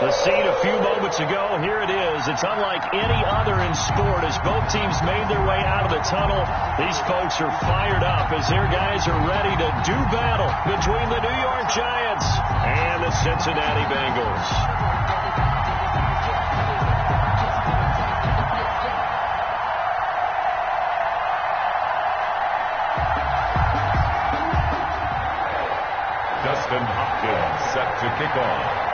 The scene a few moments ago, here it is. It's unlike any other in sport as both teams made their way out of the tunnel. These folks are fired up as their guys are ready to do battle between the New York Giants and the Cincinnati Bengals. Dustin Hopkins set to kick off.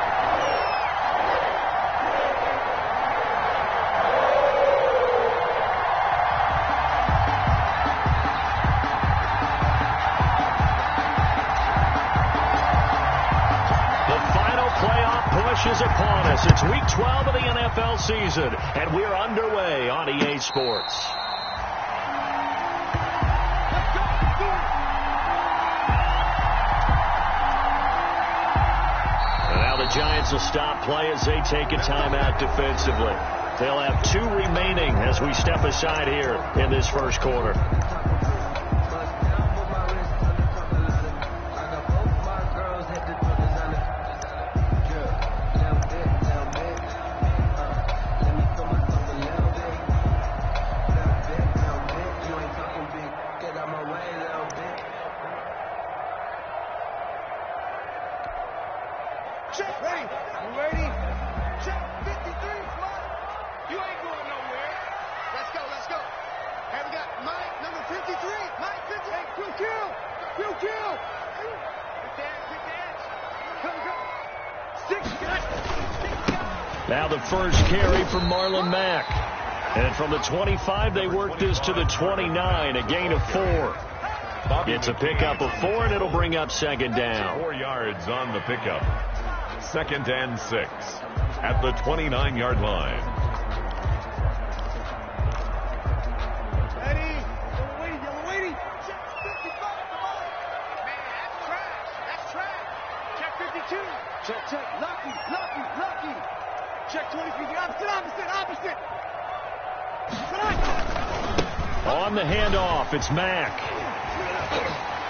Is upon us. It's week 12 of the NFL season, and we're underway on EA Sports. And now the Giants will stop play as they take a timeout defensively. They'll have 2 remaining as we step aside here in this first quarter. Now the first carry from Marlon Mack. And from the 25, they work this to the 29, a gain of 4. It's a pickup of 4, and it'll bring up second down. 4 yards on the pickup. 2nd and 6 at the 29-yard line. Ready? Yellow waiting. Check 55. Man, that's trash. Check 52. Check. Lucky. Check 23. Opposite. On the handoff, it's Mack.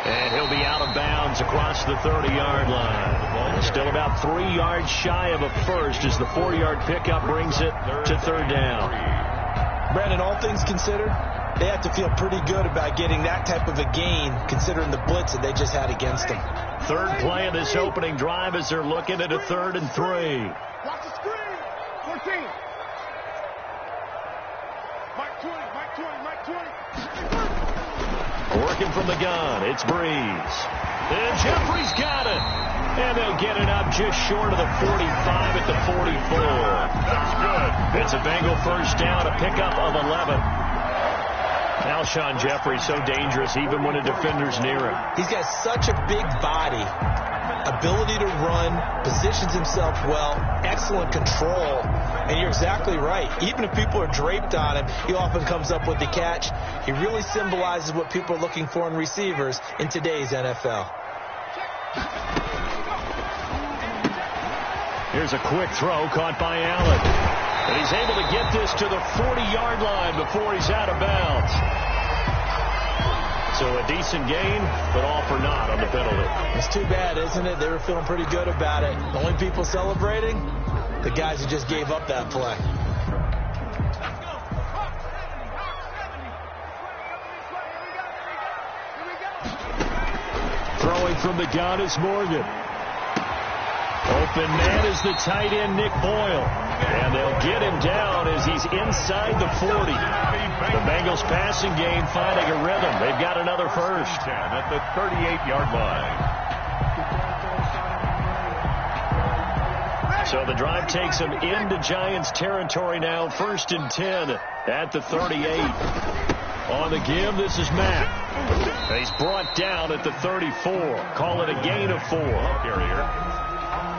And he'll be out of bounds across the 30-yard line. Still about 3 yards shy of a first as the 4-yard pickup brings it to 3rd down. Brandon, all things considered, they have to feel pretty good about getting that type of a gain considering the blitz that they just had against them. 3rd play of this opening drive as they're looking at a 3rd and 3. Watch the screen. 14. Mike 20. Working from the gun, it's Breeze. And Jeffrey's got it. And they'll get it up just short of the 45 at the 44. That's good. It's a Bengal first down, a pickup of 11. Alshon Jeffrey so dangerous even when a defender's near him. He's got such a big body, ability to run, positions himself well, excellent control. And you're exactly right. Even if people are draped on him, he often comes up with the catch. He really symbolizes what people are looking for in receivers in today's NFL. Here's a quick throw caught by Allen. And he's able to get this to the 40-yard line before he's out of bounds. So a decent gain, but all for naught on the penalty. It's too bad, isn't it? They were feeling pretty good about it. The only people celebrating, the guys who just gave up that play. Throwing from the gun is Morgan. Open man is the tight end, Nick Boyle. And they'll get him down as he's inside the 40. The Bengals passing game finding a rhythm. They've got another first. At the 38-yard line. So the drive takes them into Giants territory now. 1st and 10 at the 38. On the give, this is Mack. He's brought down at the 34. Call it a gain of 4. Carrier.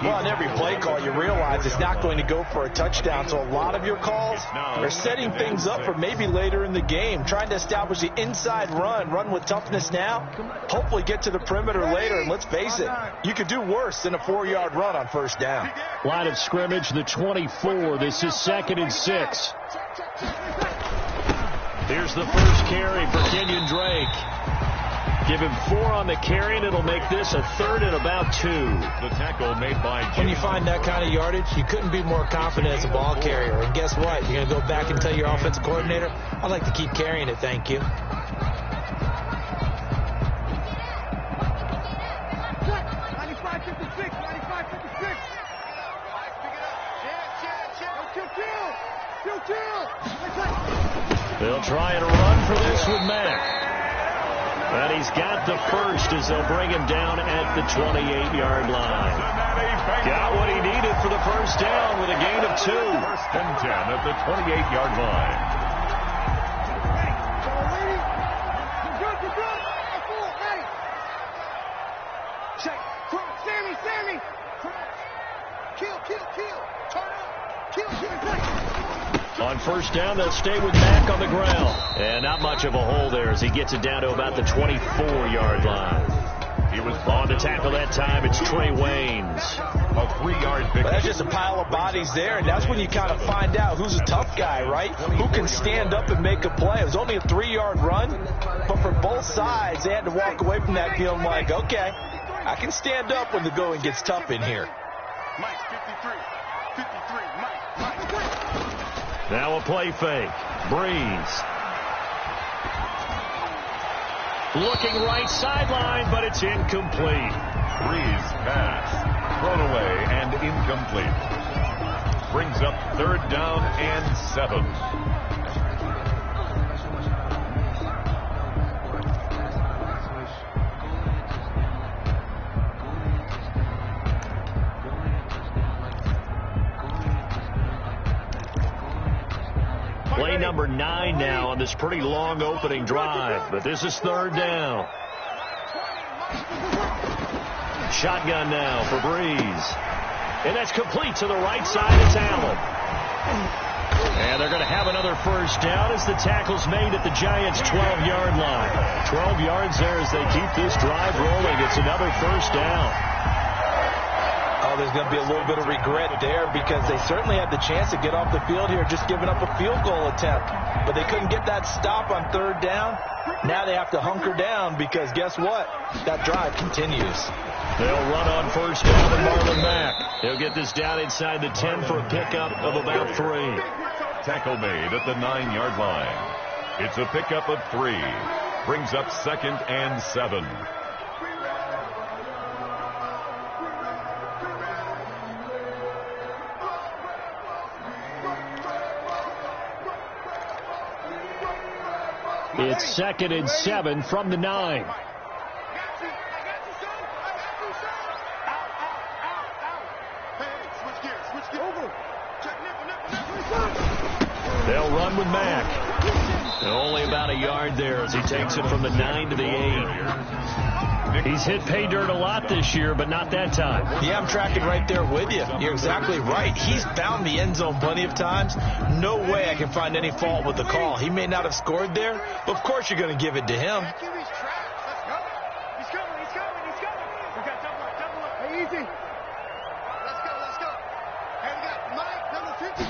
Well, on every play call, you realize it's not going to go for a touchdown. So a lot of your calls are setting things up for maybe later in the game, trying to establish the inside run with toughness now, hopefully get to the perimeter later. And let's face it, you could do worse than a 4-yard run on 1st down. Line of scrimmage, the 24. This is 2nd and 6. Here's the first carry for Kenyon Drake. Give him 4 on the carry, and it'll make this a 3rd and about 2. The tackle made by When you find that kind of yardage, you couldn't be more confident as a ball carrier. And guess what? You're going to go back and tell your offensive coordinator, I'd like to keep carrying it, thank you. 95-56, 95-56. They'll try and run for this with Mack. And he's got the first as they'll bring him down at the 28-yard line. Got what he needed for the first down with a gain of 2. 1st and 10 at the 28-yard line. Check. Sammy. Kill. Turn up. Kill. On first down, they'll stay with Mack on the ground. And not much of a hole there as he gets it down to about the 24-yard line. He was On to tackle that time, it's Trey Waynes. A 3-yard pick. That's just a pile of bodies there, and that's when you kind of find out who's a tough guy, right? Who can stand up and make a play. It was only a 3-yard run, but for both sides, they had to walk away from that feeling like, okay, I can stand up when the going gets tough in here. Mike, 53, Mike. Now a play fake. Breeze. Looking right sideline, but it's incomplete. Breeze pass. Thrown away and incomplete. Brings up 3rd down and 7. Play number 9 now on this pretty long opening drive, but this is 3rd down. Shotgun now for Breeze. And that's complete to the right side. It's Allen. And they're going to have another first down as the tackle's made at the Giants' 12-yard line. 12 yards there as they keep this drive rolling. It's another first down. Oh, there's going to be a little bit of regret there because they certainly had the chance to get off the field here, just giving up a field goal attempt. But they couldn't get that stop on 3rd down. Now they have to hunker down because guess what? That drive continues. They'll run on first down to Marlon Mack. He'll get this down inside the 10 for a pickup of about 3. Tackle made at the 9-yard line. It's a pickup of 3. Brings up 2nd and 7. It's 2nd and 7 from the 9. They'll run with Mack. Only about a yard there as he takes it from the 9 to the 8. He's hit pay dirt a lot this year, but not that time. Yeah, I'm tracking right there with you. You're exactly right. He's found the end zone plenty of times. No way I can find any fault with the call. He may not have scored there, but of course you're going to give it to him. He's coming. We got double up. Hey, easy. Let's go. Hey, we got Mike, number 50.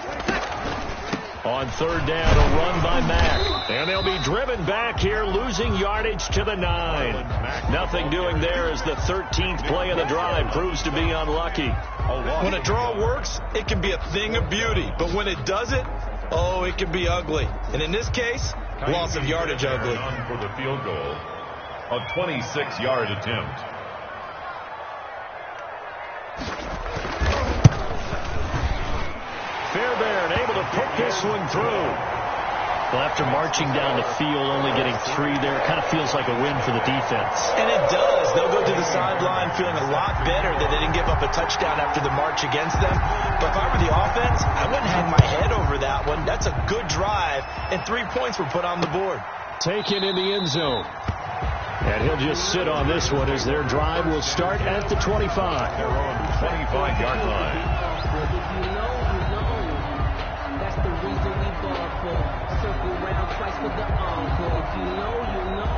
On 3rd down, a run by Mack. And they'll be driven back here, losing yardage to the 9. Nothing doing there as the 13th play of the drive proves to be unlucky. When a draw works, it can be a thing of beauty. But when it doesn't, oh, it can be ugly. And in this case, loss of yardage ugly. For the field goal, a 26-yard attempt. Fairbairn able to put this one through. Well, after marching down the field, only getting 3 there, it kind of feels like a win for the defense. And it does. They'll go to the sideline feeling a lot better that they didn't give up a touchdown after the march against them. But if I were the offense, I wouldn't hang my head over that one. That's a good drive, and 3 points were put on the board. Taken in the end zone. And he'll just sit on this one as their drive will start at the 25. They're on the 25-yard line. That's the reason we ball for. Circle round twice with the encore. If you know, you know.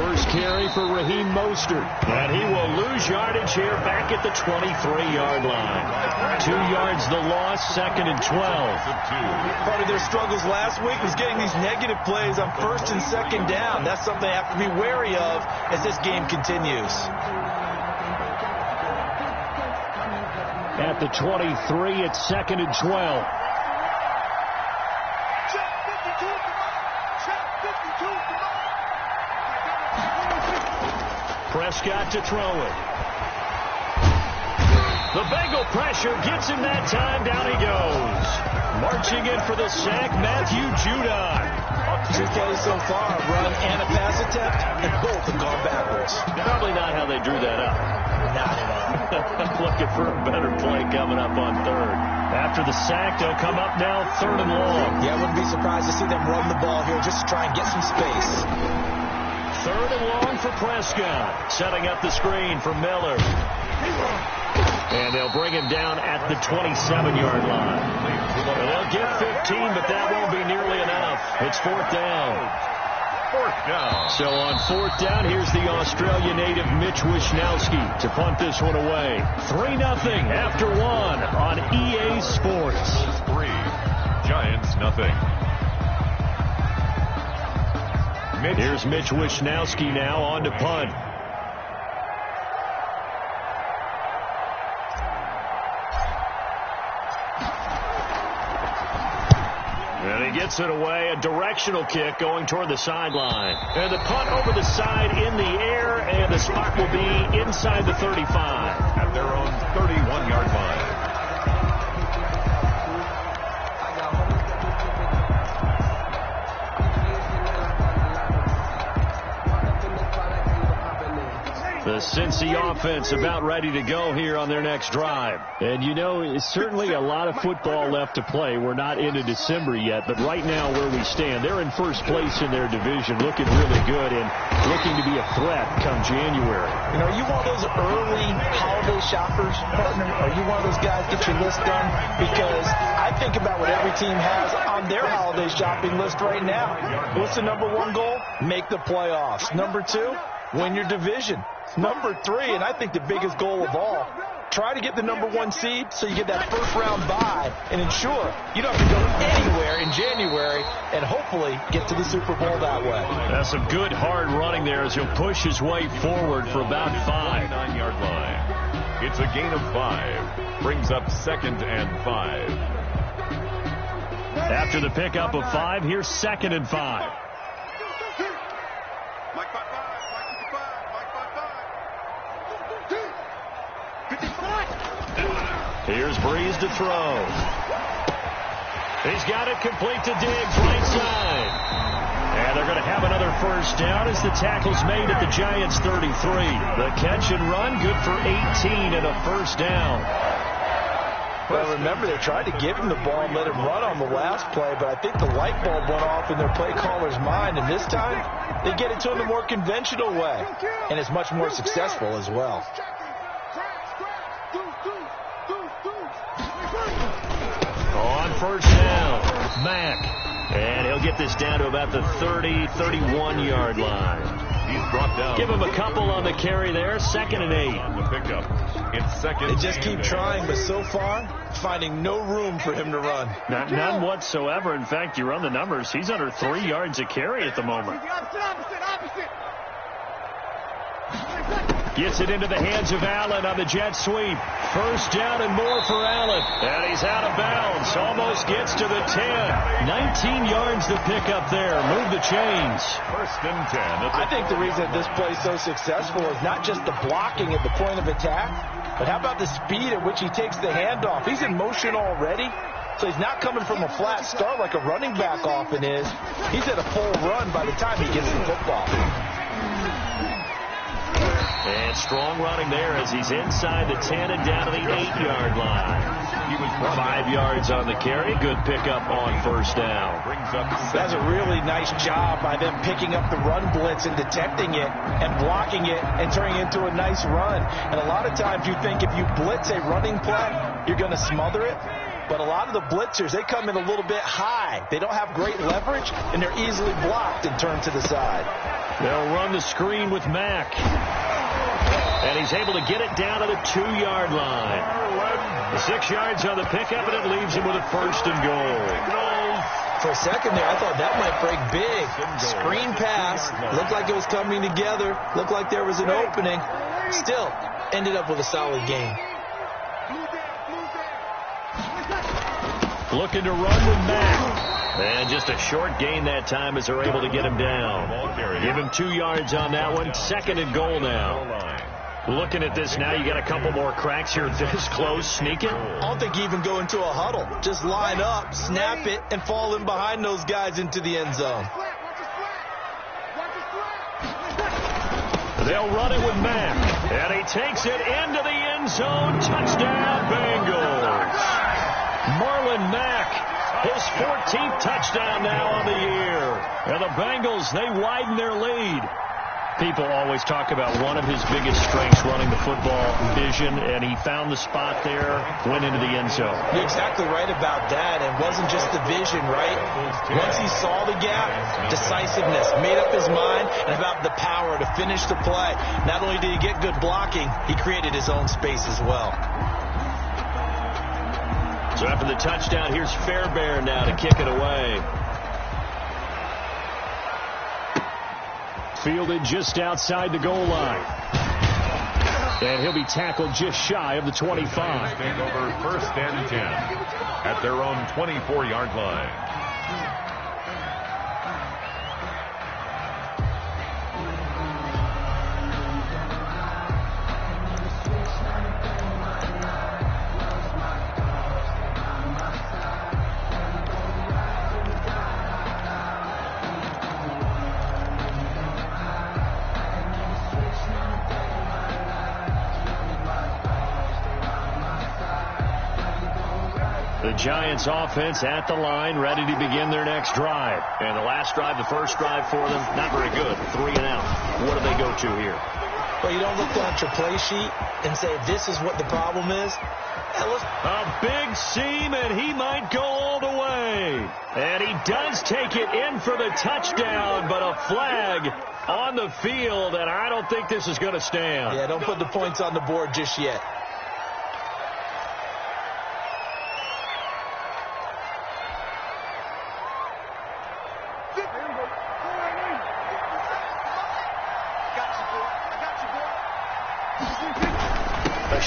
First carry for Raheem Mostert. And he will lose yardage here back at the 23-yard line. 2 yards the loss, 2nd and 12. Part of their struggles last week was getting these negative plays on 1st and 2nd down. That's something they have to be wary of as this game continues. At the 23, it's 2nd and 12. Prescott to throw it. The Bengal pressure gets him that time. Down he goes. Marching in for the sack, Matthew Judon. 2 plays so far, a run and a pass attempt, and both have gone backwards. Probably not how they drew that up. Not at all. Looking for a better play coming up on 3rd. After the sack, they'll come up now 3rd and long. Yeah, I wouldn't be surprised to see them run the ball here just to try and get some space. 3rd and long for Prescott. Setting up the screen for Miller. And they'll bring him down at the 27-yard line. They'll get 15, but that won't be nearly enough. It's 4th down. 4th down. So on 4th down, here's the Australia native Mitch Wishnowski to punt this one away. 3-0 after 1 on EA Sports. 3, Giants nothing. Here's Mitch Wishnowski now on to punt. And he gets it away, a directional kick going toward the sideline. And the punt over the side in the air, and the spot will be inside the 35. At their own 31-yard line. The Cincy offense about ready to go here on their next drive. And, you know, it's certainly a lot of football left to play. We're not into December yet, but right now where we stand, they're in first place in their division, looking really good and looking to be a threat come January. You know, are you one of those early holiday shoppers, partner? Are you one of those guys get your list done? Because I think about what every team has on their holiday shopping list right now. What's the number 1 goal? Make the playoffs. Number 2, win your division. Number 3, and I think the biggest goal of all, try to get the number 1 seed so you get that first-round bye and ensure you don't have to go anywhere in January and hopefully get to the Super Bowl that way. That's some good hard running there as he'll push his way forward for about 5. 9-yard line. It's a gain of 5. Brings up 2nd and 5. After the pickup of 5, here's 2nd and 5. Here's Breeze to throw. He's got it complete to Diggs, right side. And they're going to have another first down as the tackle's made at the Giants' 33. The catch and run, good for 18 and a first down. Well, remember, they tried to give him the ball and let him run on the last play, but I think the light bulb went off in their play caller's mind, and this time they get it to him the more conventional way, and it's much more successful as well. On first down, Mack. And he'll get this down to about the 30, 31-yard line. He's brought down. Give him a couple on the carry there. 2nd and 8. On the pickup. It's 2nd. They just keep trying, but so far, finding no room for him to run. None whatsoever. In fact, you run the numbers. He's under 3 yards a carry at the moment. Opposite. Gets it into the hands of Allen on the jet sweep. First down and more for Allen. And he's out of bounds. Almost gets to the 10. 19 yards to pick up there. Move the chains. 1st and 10. I think the reason that this play is so successful is not just the blocking at the point of attack, but how about the speed at which he takes the handoff? He's in motion already, so he's not coming from a flat start like a running back often is. He's at a full run by the time he gets the football. And strong running there as he's inside the 10 and down to the 8-yard line. He was 5 yards on the carry. Good pickup on first down. Brings up. That's a really nice job by them picking up the run blitz and detecting it and blocking it and turning it into a nice run. And a lot of times you think if you blitz a running play, you're going to smother it. But a lot of the blitzers, they come in a little bit high. They don't have great leverage, and they're easily blocked and turned to the side. They'll run the screen with Mack. And he's able to get it down to the 2-yard line. 6 yards on the pickup, and it leaves him with a 1st and goal. For a second there, I thought that might break big. Screen pass. Looked like it was coming together. Looked like there was an opening. Still, ended up with a solid game. Looking to run with Mack. And just a short gain that time as they're able to get him down. Give him 2 yards on that one. 2nd and goal now. Looking at this now, you got a couple more cracks here this close. Sneak it. I don't think you even go into a huddle. Just line up, snap it, and fall in behind those guys into the end zone. They'll run it with Mack. And he takes it into the end zone. Touchdown, Bengals. Marlon Mack, his 14th touchdown now on the year. And the Bengals, they widen their lead. People always talk about one of his biggest strengths running the football, vision, and he found the spot there, went into the end zone. You're exactly right about that. It wasn't just the vision, right? Once he saw the gap, decisiveness, made up his mind, and about the power to finish the play. Not only did he get good blocking, he created his own space as well. So after the touchdown, here's Fairbairn now to kick it away. Fielded just outside the goal line. And he'll be tackled just shy of the 25. Take over 1st and 10 at their own 24-yard line. The Giants offense at the line, ready to begin their next drive. And the last drive, the first drive for them, not very good. 3 and out. What do they go to here? Well, you don't look down at your play sheet and say, this is what the problem is. A big seam, and he might go all the way. And he does take it in for the touchdown, but a flag on the field, and I don't think this is going to stand. Yeah, don't put the points on the board just yet.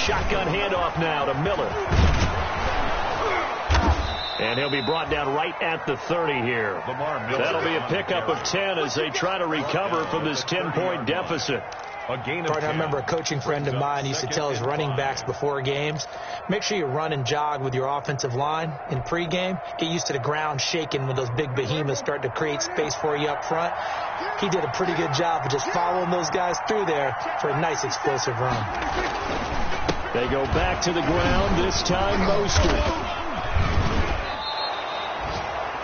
Shotgun handoff now to Miller. And he'll be brought down right at the 30 here. That'll be a pickup of 10 as they try to recover from this 10-point deficit. I remember a coaching friend of mine used to tell his running backs before games, make sure you run and jog with your offensive line in pregame. Get used to the ground shaking when those big behemoths start to create space for you up front. He did a pretty good job of just following those guys through there for a nice explosive run. They go back to the ground, this time Mostert.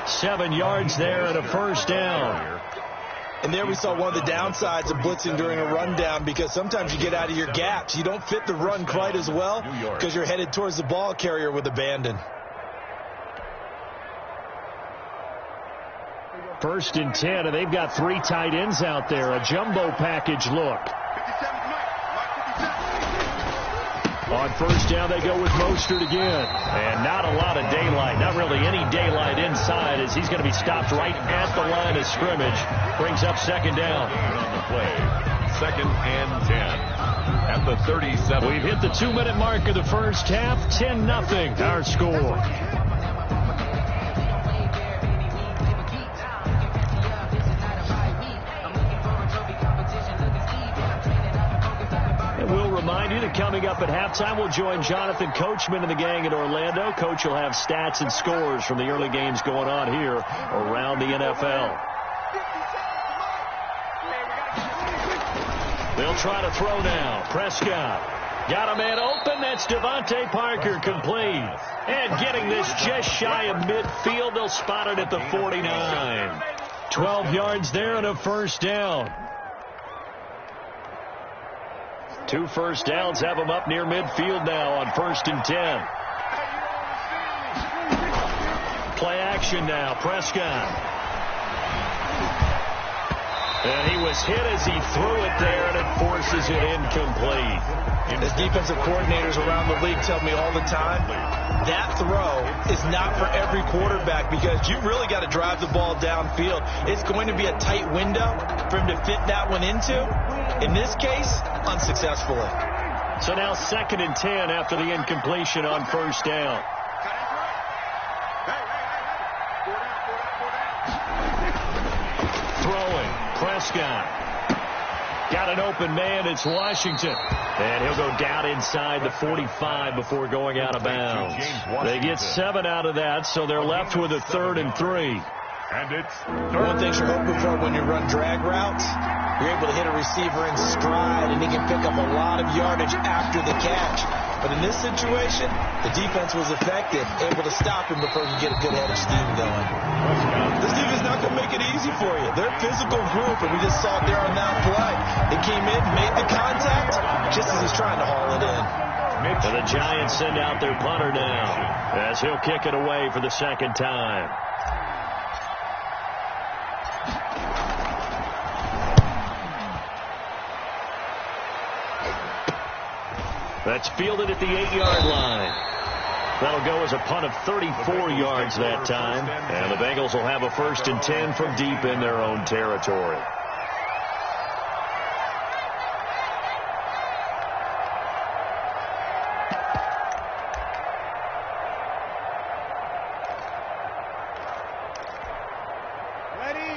7 yards there and a 1st down. And there we saw one of the downsides of blitzing during a rundown, because sometimes you get out of your gaps. You don't fit the run quite as well because you're headed towards the ball carrier with abandon. 1st and 10, and they've got 3 tight ends out there. A jumbo package look. On 1st down, they go with Mostert again. And not a lot of daylight. Not really any daylight inside, as he's going to be stopped right at the line of scrimmage. Brings up 2nd down. On the play, 2nd and 10 at the 37. We've hit the 2-minute mark of the first half. 10-0 our score. We'll remind you that coming up at halftime, we'll join Jonathan Coachman and the gang in Orlando. Coach will have stats and scores from the early games going on here around the NFL. They'll try to throw now. Prescott got a man open. That's Devontae Parker, complete. And getting this just shy of midfield. They'll spot it at the 49. 12 yards there and a 1st down. 2 first downs have them up near midfield now on 1st and 10. Play action now. Prescott. And he was hit as he threw it there, and it forces it incomplete. As defensive coordinators around the league tell me all the time, that throw is not for every quarterback because you really got to drive the ball downfield. It's going to be a tight window for him to fit that one into. In this case, unsuccessfully. So now 2nd and 10 after the incompletion on first down. Throwing, Prescott. Got an open man, it's Washington. And he'll go down inside the 45 before going out of bounds. They get 7 out of that, so they're left with a 3rd and 3. And it's one thing you're hoping for when you run drag routes, you're able to hit a receiver in stride, and he can pick up a lot of yardage after the catch. But in this situation, the defense was effective, able to stop him before he could get a good head of steam going. This defense is not going to make it easy for you. They're a physical group, and we just saw it there on that play. They came in, made the contact, just as he's trying to haul it in. And the Giants send out their punter now, as he'll kick it away for the 2nd time. That's fielded at the 8-yard line. That'll go as a punt of 34 yards that time. And the Bengals will have a 1st and 10 from deep in their own territory.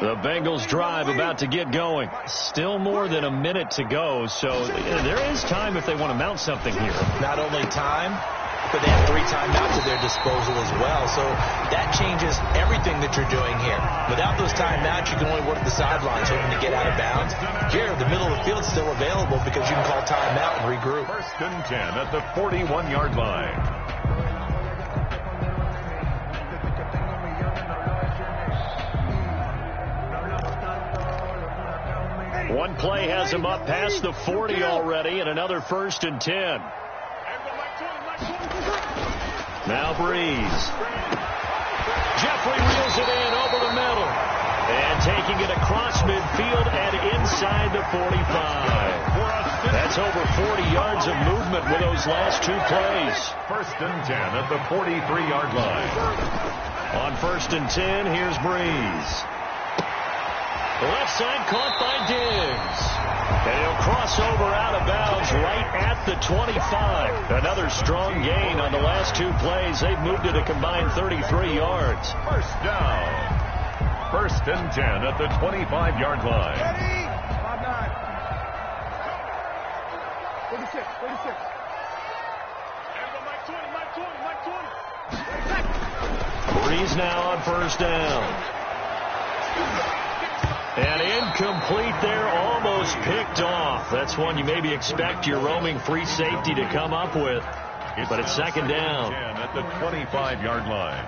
The Bengals drive about to get going. Still more than a minute to go, so there is time if they want to mount something here. Not only time, but they have 3 timeouts at their disposal as well, so that changes everything that you're doing here. Without those timeouts, you can only work the sidelines hoping to get out of bounds. Here, the middle of the field is still available because you can call timeout and regroup. 1st and 10 at the 41-yard line. One play has him up past the 40 already, and another 1st and 10. Now Breeze. Jeffrey reels it in over the middle. And taking it across midfield and inside the 45. That's over 40 yards of movement with those last 2 plays. 1st and 10 at the 43-yard line. On 1st and 10, here's Breeze. Left side caught by Diggs. And he'll cross over out of bounds right at the 25. Another strong gain on the last 2 plays. They've moved it a combined 33 yards. 1st down. 1st and 10 at the 25-yard line. Ready? 46, 46. Breeze now on 1st down. And incomplete there, almost picked off. That's one you maybe expect your roaming free safety to come up with. But it's 2nd down. At the 25-yard line.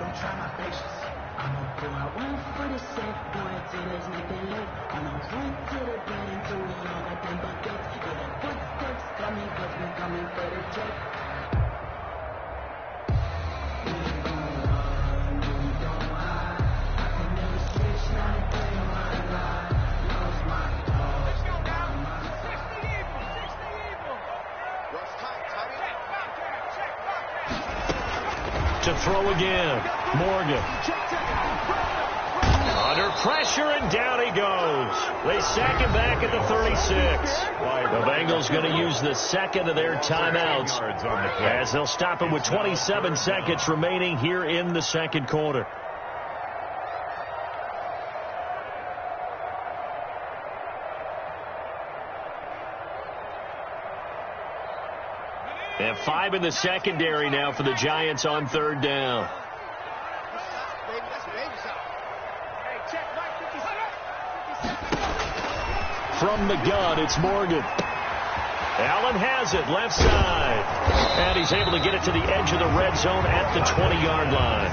To throw again. Morgan. Under pressure, and down he goes. They sack him back at the 36. The Bengals going to use the 2nd of their timeouts as they'll stop it with 27 seconds remaining here in the 2nd quarter. And 5 in the secondary now for the Giants on 3rd down. From the gun, it's Morgan. Allen has it, left side. And he's able to get it to the edge of the red zone at the 20-yard line.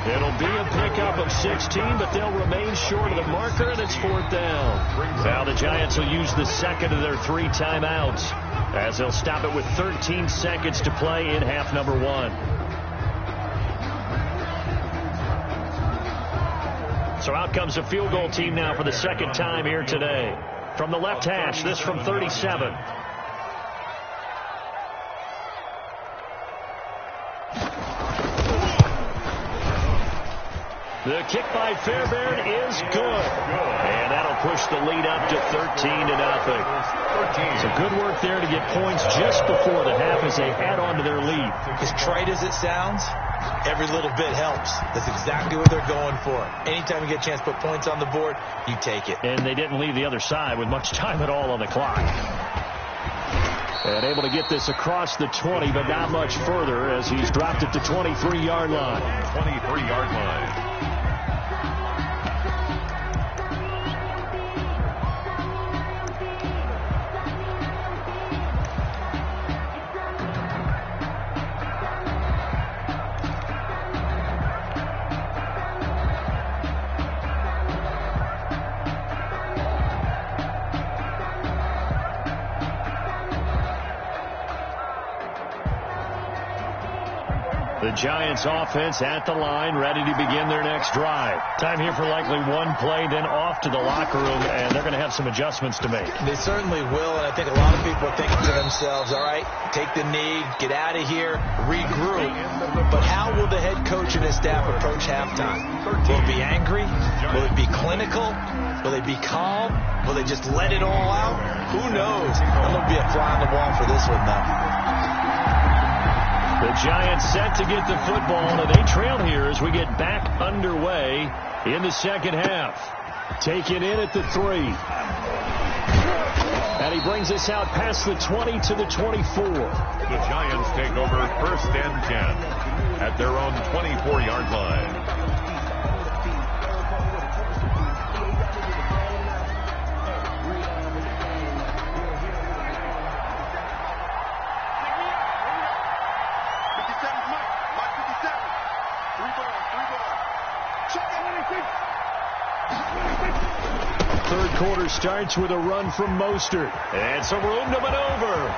It'll be a pickup of 16, but they'll remain short of the marker, and it's 4th down. Now the Giants will use the 2nd of their 3 timeouts, as they'll stop it with 13 seconds to play in half number 1. So out comes a field goal team now for the second time here today. From the left hash, this from 37. The kick by Fairbairn is good. And that'll push the lead up to 13-0. So good work there to get points just before the half as they add on to their lead. As trite as it sounds, every little bit helps. That's exactly what they're going for. Anytime you get a chance to put points on the board, you take it. And they didn't leave the other side with much time at all on the clock. And able to get this across the 20, but not much further as he's dropped it to 23-yard line. 23-yard line. The Giants offense at the line, ready to begin their next drive. Time here for likely one play, then off to the locker room, and they're going to have some adjustments to make. They certainly will, and I think a lot of people are thinking to themselves, all right, take the knee, get out of here, regroup. But how will the head coach and his staff approach halftime? Will it be angry? Will it be clinical? Will they be calm? Will they just let it all out? Who knows? I'm going to be a fly on the wall for this one, though. The Giants set to get the football, and they trail here as we get back underway in the second half. Taken in at the 3. And he brings us out past the 20 to the 24. The Giants take over 1st and 10 at their own 24-yard line. Third quarter starts with a run from Mostert. And some room to maneuver.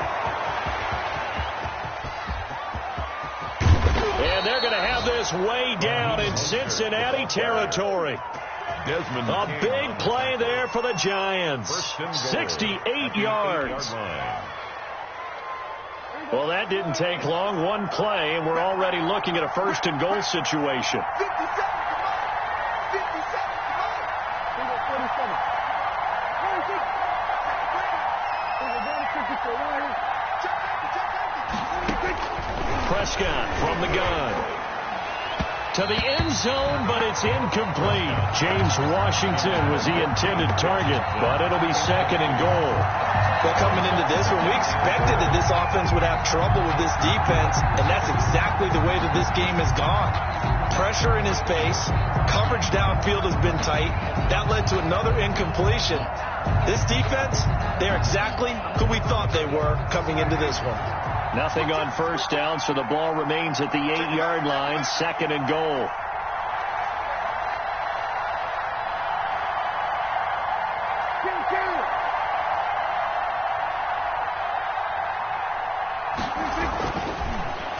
And they're going to have this way down in Cincinnati territory. A big play there for the Giants. 68 yards. Well, that didn't take long. One play, and we're already looking at a 1st and goal situation. Prescott from the gun to the end zone, but it's incomplete. James Washington was the intended target, but it'll be 2nd and goal. Well, coming into this one, we expected that this offense would have trouble with this defense, and that's exactly the way that this game has gone. Pressure in his face, coverage downfield has been tight. That led to another incompletion. This defense, they're exactly who we thought they were coming into this one. Nothing on 1st down, so the ball remains at the 8-yard line, 2nd and goal.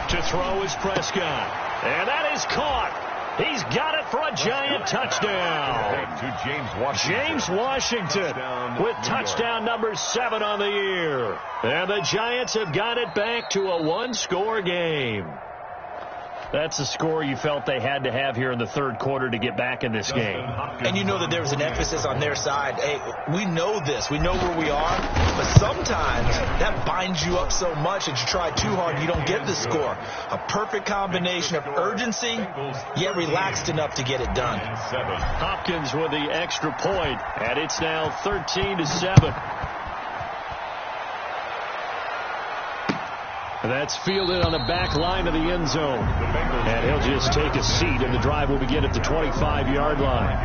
To throw is Prescott. And that is caught. He's got it for a Giant touchdown. To James Washington. James Washington with touchdown number 7 on the year. And the Giants have got it back to a one-score game. That's the score you felt they had to have here in the third quarter to get back in this game. And you know that there was an emphasis on their side. Hey, we know this. We know where we are. But sometimes that binds you up so much that you try too hard, you don't get the score. A perfect combination of urgency, yet relaxed enough to get it done. Hopkins with the extra point, and it's now 13-7. That's fielded on the back line of the end zone. And he'll just take a seat, and the drive will begin at the 25-yard line.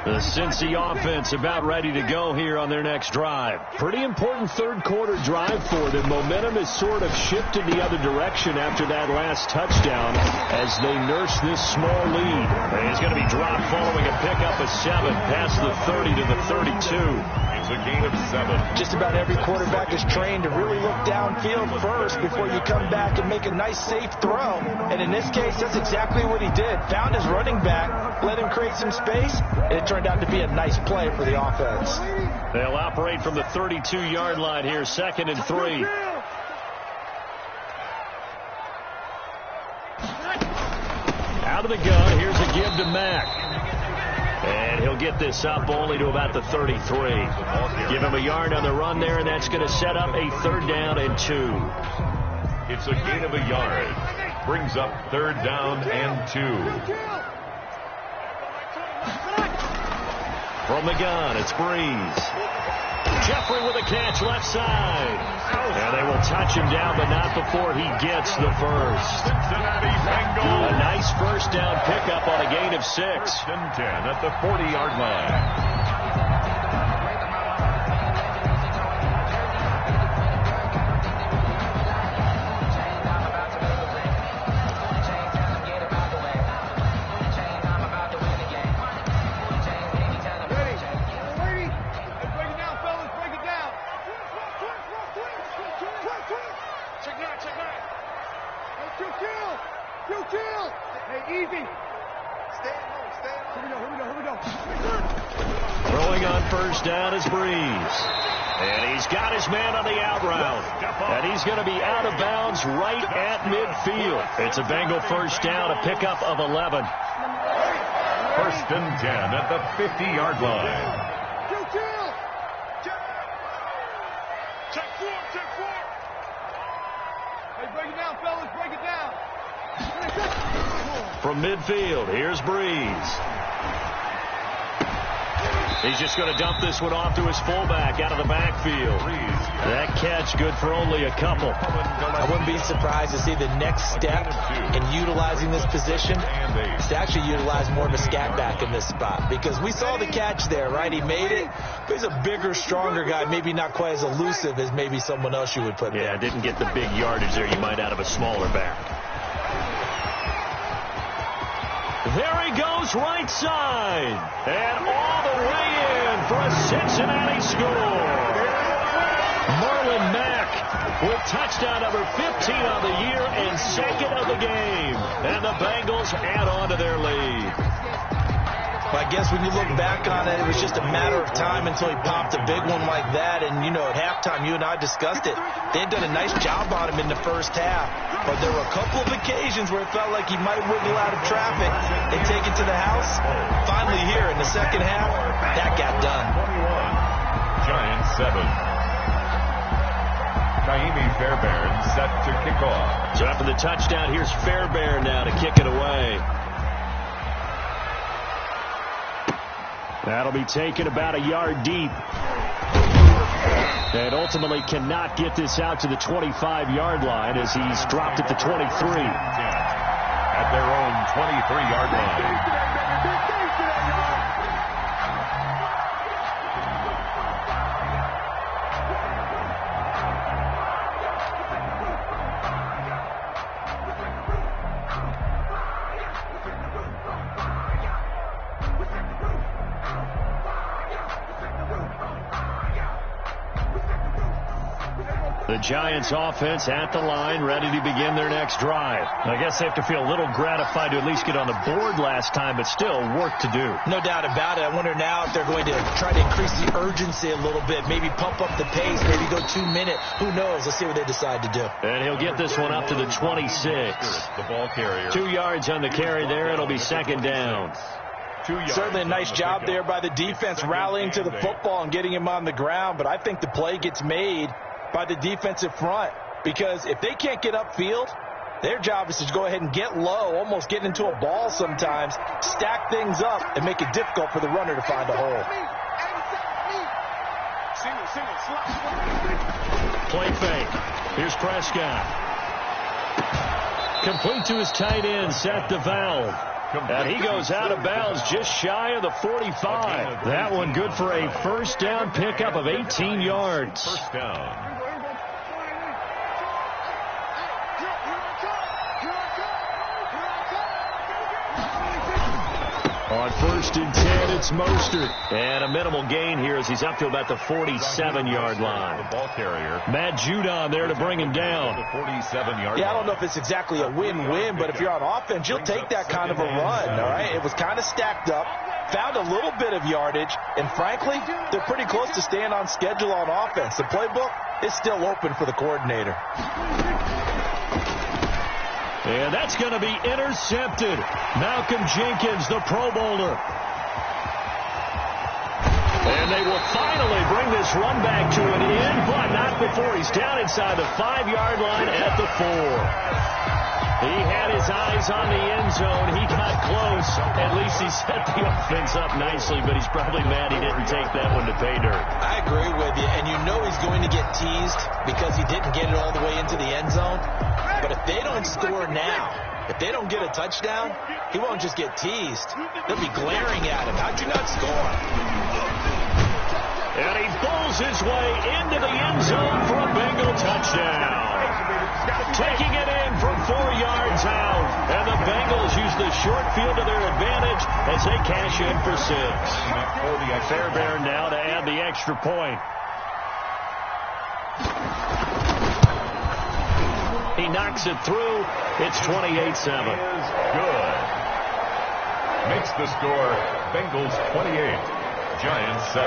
The Cincy offense about ready to go here on their next drive. Pretty important third quarter drive for them. Momentum has sort of shifted the other direction after that last touchdown as they nurse this small lead. And he's going to be dropped following a pickup of 7 past the 30 to the 32. It's a gain of 7. Just about every quarterback is trained to really look downfield first before you come back and make a nice safe throw. And in this case, that's exactly what he did. Found his running back, let him create some space, and it turned out to be a nice play for the offense. They'll operate from the 32-yard line here, 2nd and 3. Out of the gun, here's a give to Mack. And he'll get this up only to about the 33. Give him a yard on the run there, and that's going to set up a 3rd down and 2. It's a gain of a yard. Brings up 3rd down and 2. From the gun, it's Breeze. Jeffrey with a catch left side. And they will touch him down, but not before he gets the first. Cincinnati Bengals. A nice first down pickup on a gain of 6. 1st and 10 at the 40-yard line. Throwing on first down is Breeze. And he's got his man on the out route. And he's going to be out of bounds right at midfield. It's a Bengal first down, a pickup of 11. 1st and 10 at the 50-yard line. Check 4. Hey, break it down, fellas. Break it down. From midfield, here's Breeze. He's just going to dump this one off to his fullback out of the backfield. That catch good for only a couple. I wouldn't be surprised to see the next step in utilizing this position is to actually utilize more of a scat back in this spot, because we saw the catch there, right? He made it, but he's a bigger, stronger guy, maybe not quite as elusive as maybe someone else you would put there. Yeah, didn't get the big yardage there you might out of a smaller back. There he goes right side. And all the way in for a Cincinnati score. Marlon Mack with touchdown number 15 on the year and 2nd of the game. And the Bengals add on to their lead. Well, I guess when you look back on it, it was just a matter of time until he popped a big one like that. And, you know, at halftime, you and I discussed it. They had done a nice job on him in the first half. But there were a couple of occasions where it felt like he might wiggle out of traffic and take it to the house. Finally here in the second half, that got done. 21. Giants 7. Naimi Fairbairn set to kick off. So after the touchdown, here's Fairbairn now to kick it away. That'll be taken about a yard deep. And ultimately cannot get this out to the 25-yard line as he's dropped at the 23. At their own 23-yard line. The Giants offense at the line, ready to begin their next drive. I guess they have to feel a little gratified to at least get on the board last time, but still work to do. No doubt about it. I wonder now if they're going to try to increase the urgency a little bit, maybe pump up the pace, maybe go 2 minute. Who knows? Let's see what they decide to do. And he'll get this one up to the 26. The ball carrier. 2 yards on the carry there. It'll be 2nd down. Certainly a nice job there by the defense rallying to the football and getting him on the ground, but I think the play gets made by the defensive front, because if they can't get upfield, their job is to go ahead and get low, almost get into a ball sometimes, stack things up, and make it difficult for the runner to find a hole. Play fake. Here's Prescott. Complete to his tight end, Seth DeValve. And he goes out of bounds just shy of the 45. That one good for a first down pickup of 18 yards. First down. On 1st and 10, it's Mostert. And a minimal gain here as he's up to about the 47-yard line. The ball carrier. Matt Judon there to bring him down. 47-yard Yeah, I don't know if it's exactly a win-win, but if you're on offense, you'll take that kind of a run, all right? It was kind of stacked up, found a little bit of yardage, and frankly, they're pretty close to staying on schedule on offense. The playbook is still open for the coordinator. And that's going to be intercepted. Malcolm Jenkins, the Pro Bowler. And they will finally bring this run back to an end, but not before he's down inside the 5-yard line at the 4. He had his eyes on the end zone. He got close. At least he set the offense up nicely, but he's probably mad he didn't take that one to pay dirt. I agree with you, and you know he's going to get teased because he didn't get it all the way into the end zone. But if they don't score now, if they don't get a touchdown, he won't just get teased. They'll be glaring at him. How'd you not score? And he bowls his way into the end zone for a Bengal touchdown. Taking it in from 4 yards out. And the Bengals use the short field to their advantage as they cash in for 6. Fairbairn now to add the extra point. He knocks it through. It's 28-7. Good. Makes the score Bengals 28, Giants 7.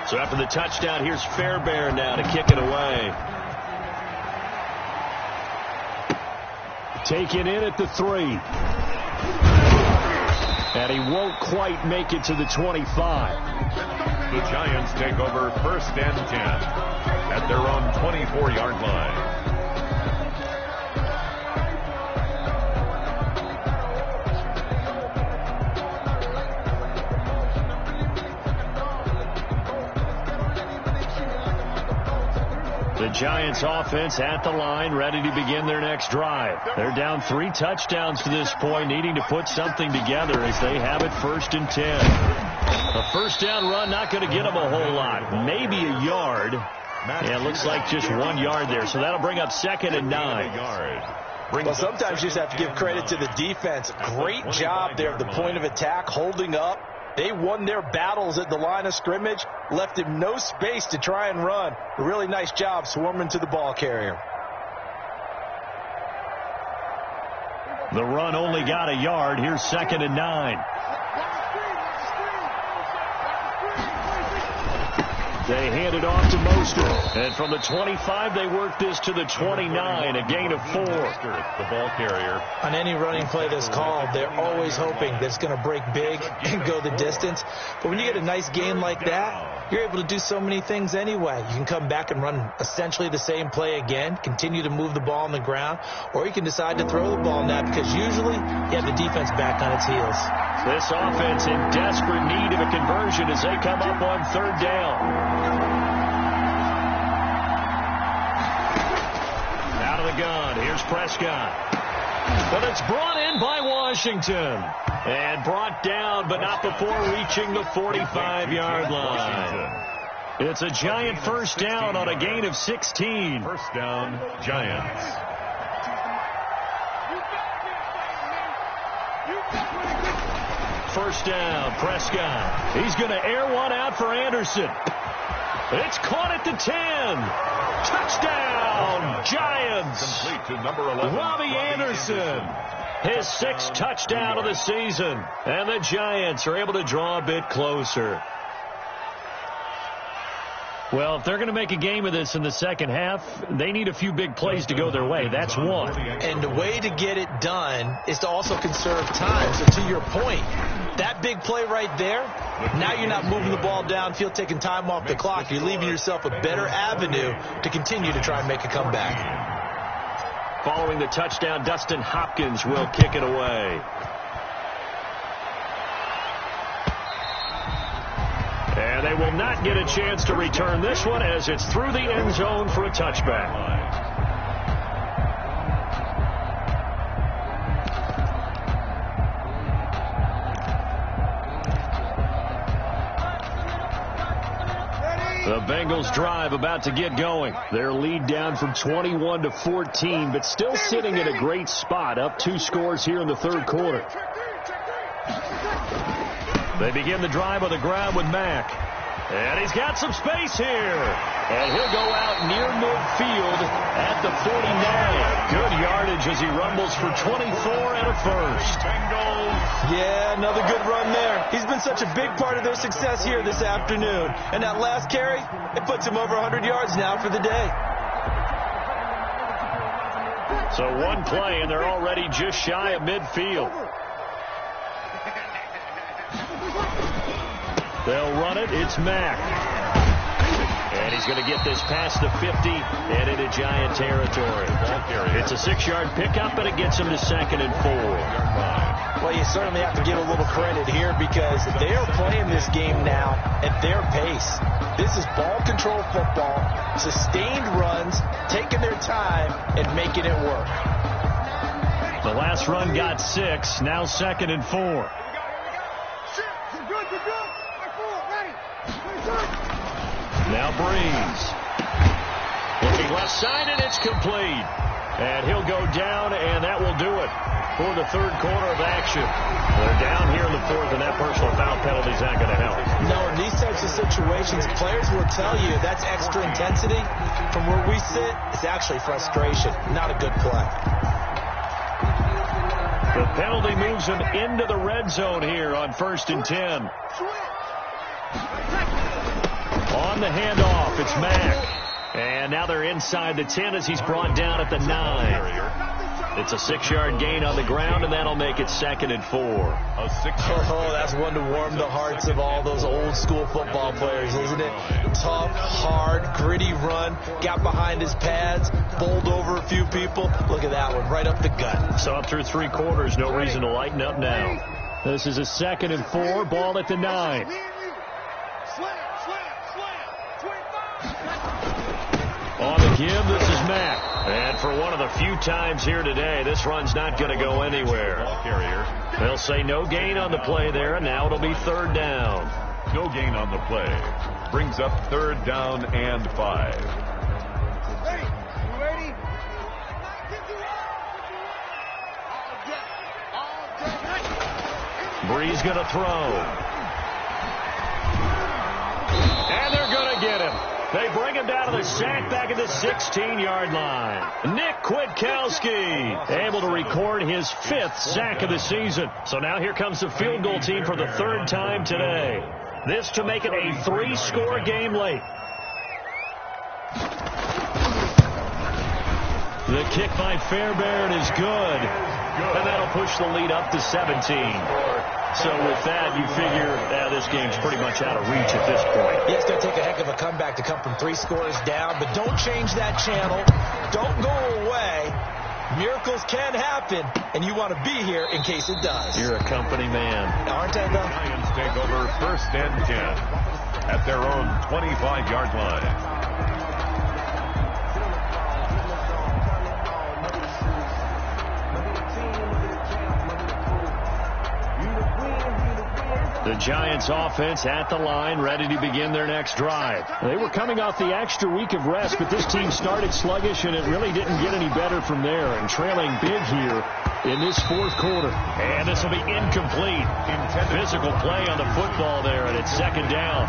So after the touchdown, here's Fairbairn now to kick it away. Taken in at the 3. And he won't quite make it to the 25. The Giants take over 1st and 10 at their own 24-yard line. The Giants offense at the line, ready to begin their next drive. They're down 3 touchdowns to this point, needing to put something together as they have it 1st and 10. A first down run, not going to get them a whole lot. Maybe a yard. Yeah, it looks like just 1 yard there. So that'll bring up 2nd and 9. Well, sometimes you just have to give credit to the defense. Great job there at the point of attack, holding up. They won their battles at the line of scrimmage, left him no space to try and run. A really nice job swarming to the ball carrier. The run only got a yard. Here's 2nd and 9. They hand it off to Mostert. And from the 25, they work this to the 29, a gain of 4. The ball carrier. On any running play that's called, they're always hoping that it's going to break big and go the distance. But when you get a nice game like that, you're able to do so many things anyway. You can come back and run essentially the same play again, continue to move the ball on the ground, or you can decide to throw the ball now because usually you have the defense back on its heels. This offense in desperate need of a conversion as they come up on 3rd down. Out of the gun, here's Prescott. But it's brought in by Washington. And brought down, but not before reaching the 45-yard line. It's a Giant first down on a gain of 16. First down, Giants. First down, Prescott. He's going to air one out for Anderson. It's caught at the 10. Touchdown, Giants. Complete to number 11, Robbie Anderson. His 6th touchdown of the season. And the Giants are able to draw a bit closer. Well, if they're going to make a game of this in the second half, they need a few big plays to go their way. That's one. And the way to get it done is to also conserve time. So to your point, that big play right there, now you're not moving the ball downfield, taking time off the clock. You're leaving yourself a better avenue to continue to try and make a comeback. Following the touchdown, Dustin Hopkins will kick it away. And they will not get a chance to return this one as it's through the end zone for a touchback. The Bengals drive about to get going. Their lead down from 21 to 14, but still sitting in a great spot, up 2 scores here in the third quarter. They begin the drive on the ground with Mack. And he's got some space here. And he'll go out near midfield at the 49. Good yardage as he rumbles for 24 and a first. Yeah, another good run there. He's been such a big part of their success here this afternoon. And that last carry, it puts him over 100 yards now for the day. So one play, and they're already just shy of midfield. They'll run it. It's Mack. And he's going to get this past the 50 and into Giant territory. It's a 6-yard pickup, but it gets him to 2nd and 4. Well, you certainly have to give a little credit here because they are playing this game now at their pace. This is ball control football, sustained runs, taking their time, and making it work. The last run got 6, now 2nd and 4. Now Breeze. Looking left side, and it's complete. And he'll go down, and that will do it for the third quarter of action. They're down here in the fourth, and that personal foul penalty is not going to help. No, in these types of situations, players will tell you that's extra intensity. From where we sit, it's actually frustration, not a good play. The penalty moves him into the red zone here on 1st and 10. On the handoff, it's Mack. And now they're inside the 10 as he's brought down at the 9. It's a 6-yard gain on the ground, and that'll make it 2nd and 4. Oh, that's one to warm the hearts of all those old-school football players, isn't it? Tough, hard, gritty run, got behind his pads, bowled over a few people. Look at that one, right up the gut. So up through 3 quarters, no reason to lighten up now. This is a 2nd and 4, ball at the 9. On the give, this is Mack. And for one of the few times here today, this run's not going to go anywhere. They'll say no gain on the play there, and now it'll be 3rd down. No gain on the play. Brings up 3rd down and 5. Ready? Breeze going to throw. And they're going to get him. They bring him down to the sack back at the 16-yard line. Nick Kwiatkowski able to record his 5th sack of the season. So now here comes the field goal team for the 3rd time today. This to make it a 3-score game late. The kick by Fairbairn is good. And that'll push the lead up to 17. So with that, you figure this game's pretty much out of reach at this point. Yeah, it's going to take a heck of a comeback to come from 3 scores down, but don't change that channel. Don't go away. Miracles can happen, and you want to be here in case it does. You're a company man. Aren't I, though? Lions take over 1st and 10 at their own 25-yard line. The Giants offense at the line, ready to begin their next drive. They were coming off the extra week of rest, but this team started sluggish, and it really didn't get any better from there, and trailing big here in this 4th quarter. And this will be incomplete. Physical play on the football there, and it's 2nd down.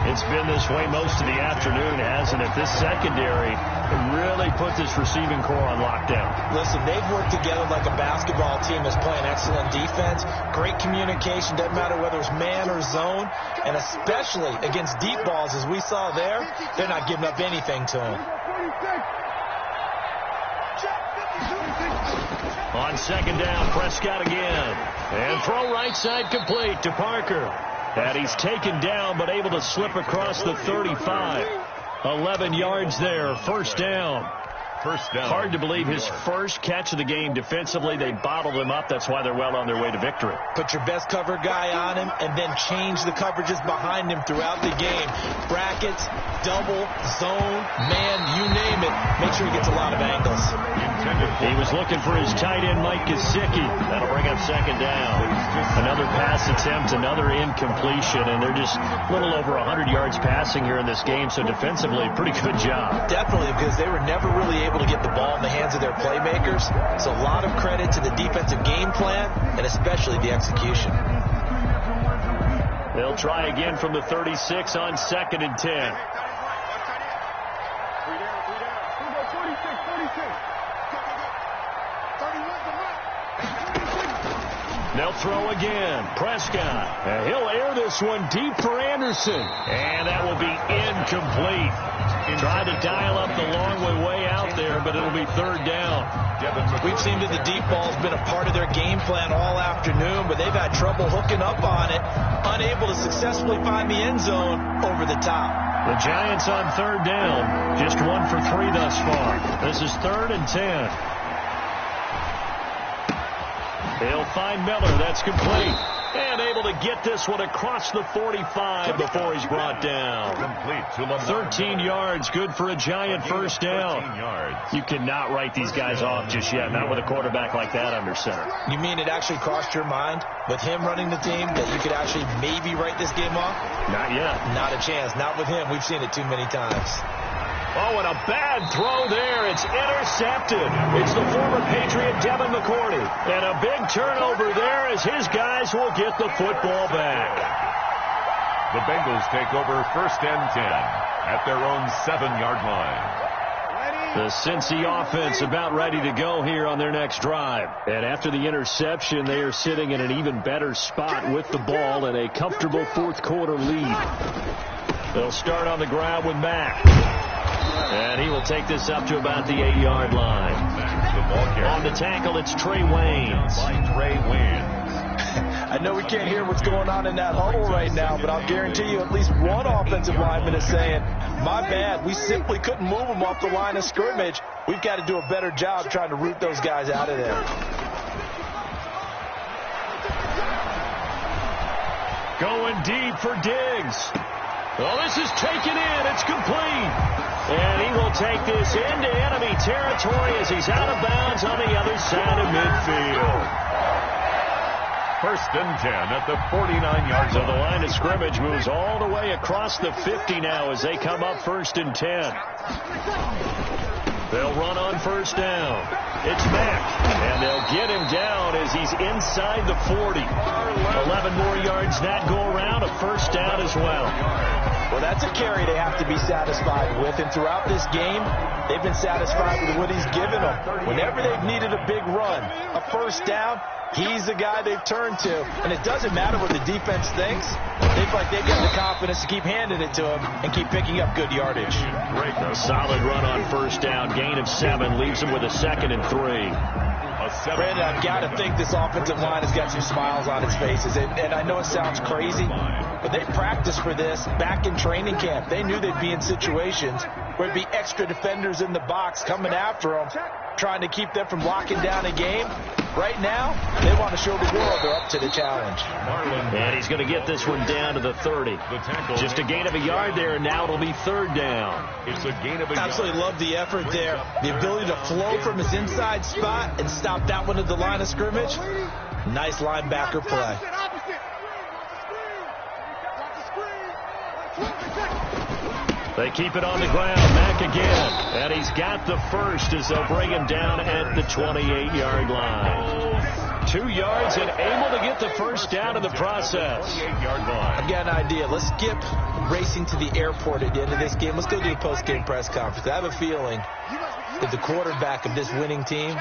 It's been this way most of the afternoon, hasn't it? This secondary really put this receiving core on lockdown. Listen, they've worked together like a basketball team that's playing excellent defense. Great communication, doesn't matter whether it's man or zone. And especially against deep balls, as we saw there, they're not giving up anything to them. On 2nd down, Prescott again. And throw right side complete to Parker. And he's taken down, but able to slip across the 35. 11 yards there, 1st down. first down. Hard to believe his first catch of the game defensively. They bottled him up. That's why they're well on their way to victory. Put your best cover guy on him and then change the coverages behind him throughout the game. Brackets, double, zone, man, you name it. Make sure he gets a lot of angles. He was looking for his tight end, Mike Gesicki. That'll bring up second down. Another pass attempt, another incompletion, and they're just a little over 100 yards passing here in this game, so defensively, pretty good job. Definitely, because they were never really able to get the ball in the hands of their playmakers. So a lot of credit to the defensive game plan and especially the execution. They'll try again from the 36 on 2nd and 10. They'll throw again. Prescott. And he'll air this one deep for Anderson. And that will be incomplete. Tried to dial up the long way out there, but it'll be third down. We've seen that the deep ball's been a part of their game plan all afternoon, but they've had trouble hooking up on it, unable to successfully find the end zone over the top. The Giants on third down, just 1 for 3 thus far. This is 3rd and 10. They'll find Miller. That's complete. And able to get this one across the 45 before he's brought down. 13 yards, good for a Giant first down. You cannot write these guys off just yet, not with a quarterback like that under center. You mean it actually crossed your mind with him running the team that you could actually maybe write this game off? Not yet. Not a chance. Not with him. We've seen it too many times. Oh, and a bad throw there. It's intercepted. It's the former Patriot Devin McCourty. And a big turnover there as his guys will get the football back. The Bengals take over 1st and 10 at their own 7-yard line. The Cincy offense about ready to go here on their next drive. And after the interception, they are sitting in an even better spot with the ball and a comfortable 4th quarter lead. They'll start on the ground with Mack. And he will take this up to about the 8-yard line. On the tackle, it's Trey Waynes. I know we can't hear what's going on in that huddle right now, but I'll guarantee you at least one offensive lineman is saying, my bad, we simply couldn't move them off the line of scrimmage. We've got to do a better job trying to root those guys out of there. Going deep for Diggs. Well, this is taken in. It's complete. And he will take this into enemy territory as he's out of bounds on the other side of midfield. 1st and 10 at the 49-yard So line. the line of scrimmage moves all the way across the 50 now as they come up 1st and 10. They'll run on 1st down. It's Mack, and they'll get him down as he's inside the 40. 11 more yards that go around, a 1st down as well. Well, that's a carry they have to be satisfied with, and throughout this game, they've been satisfied with what he's given them. Whenever they've needed a big run, a 1st down, he's the guy they've turned to, and it doesn't matter what the defense thinks. They feel like they've got the confidence to keep handing it to him and keep picking up good yardage. A solid run on 1st down, gain of 7, leaves him with a 2nd and 3. Brandon, I've got to think this offensive line has got some smiles on its faces. And I know it sounds crazy, but they practiced for this back in training camp. They knew they'd be in situations where there'd be extra defenders in the box coming after them, trying to keep them from locking down a game. Right now, they want to show the world they're up to the challenge. And he's going to get this one down to the 30. Just a gain of a yard there, and now it'll be 3rd down. It's a gain of a Absolutely love the effort there. The ability to flow from his inside spot and stop that one at the line of scrimmage. Nice linebacker play. They keep it on the ground. Mack again. And he's got the 1st as they'll bring him down at the 28-yard line. 2 yards and able to get the 1st down in the process. I've got an idea. Let's skip racing to the airport at the end of this game. Let's go do a post-game press conference. I have a feeling that the quarterback of this winning team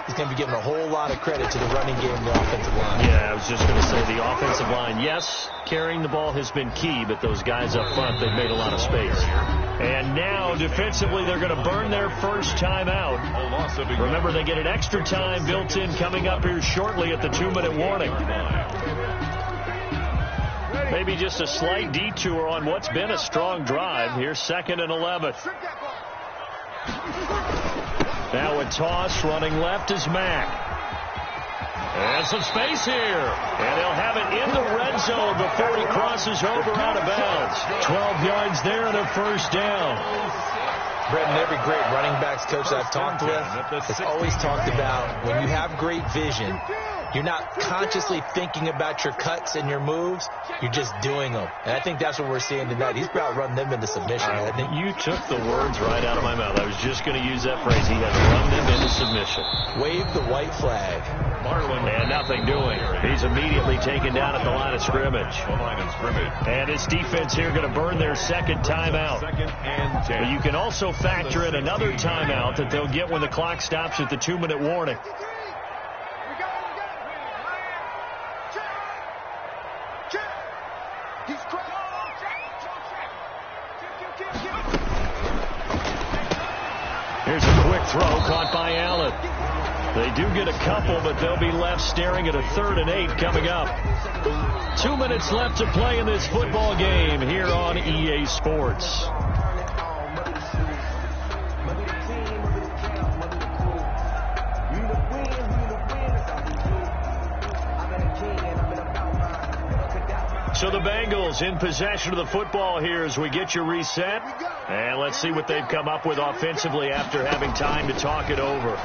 is going to be giving a whole lot of credit to the running game and the offensive line. Yeah, I was just going to say the offensive line. Yes, carrying the ball has been key, but those guys up front, they've made a lot of space. And now, defensively, they're going to burn their 1st time out. Remember, they get an extra time built in coming up here shortly at the 2-minute warning. Maybe just a slight detour on what's been a strong drive. Here's 2nd and 11. Now a toss running left is Mack. And some space here. And they'll have it in the red zone before he crosses over out of bounds. 12 yards there and a first down. Brendan, every great running backs coach I've talked with has always talked about when you have great vision, you're not consciously thinking about your cuts and your moves. You're just doing them. And I think that's what we're seeing tonight. He's about running them into submission. You took the words right out of my mouth. I was just going to use that phrase. He has run them into submission. Wave the white flag. And nothing doing. He's immediately taken down at the line of scrimmage. And his defense here going to burn their second timeout. But you can also factor in another timeout that they'll get when the clock stops at the 2-minute warning. Here's a quick throw caught by Allen. They do get a couple, but they'll be left staring at a 3rd and 8 coming up. 2 minutes left to play in this football game here on EA Sports. So the Bengals in possession of the football here as we get you reset. And let's see what they've come up with offensively after having time to talk it over.